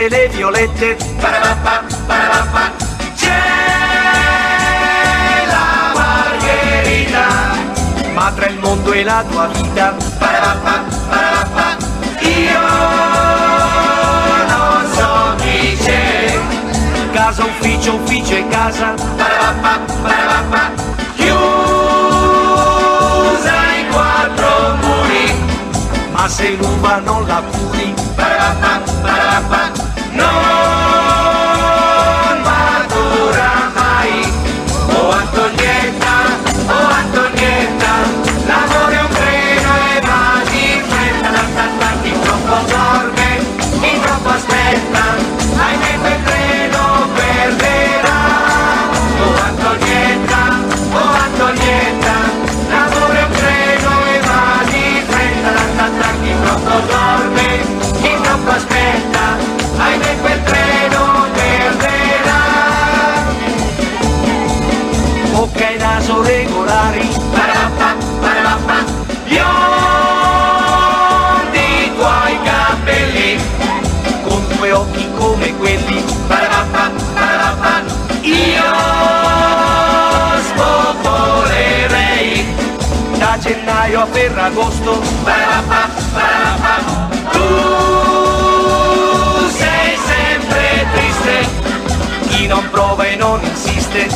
tutte le violette. C'è la margherita, ma tra il mondo e la tua vita io non so chi c'è. Casa, ufficio, ufficio e casa, chiusa in quattro muri, ma se l'uva non la curi non matura mai. Oh Antonietta, l'amore è un treno e va di fretta, chi troppo dorme, chi troppo aspetta, ahimè quel treno perderà. Oh Antonietta, l'amore è un treno e va di fretta, chi troppo dorme, chi troppo aspetta, ahimè quel treno perderà. Bocca e naso regolari, biondi tuoi capelli, con due occhi come quelli, io spopolerei. Da gennaio a Ferragosto, tu sei sempre triste, chi non prova e non insiste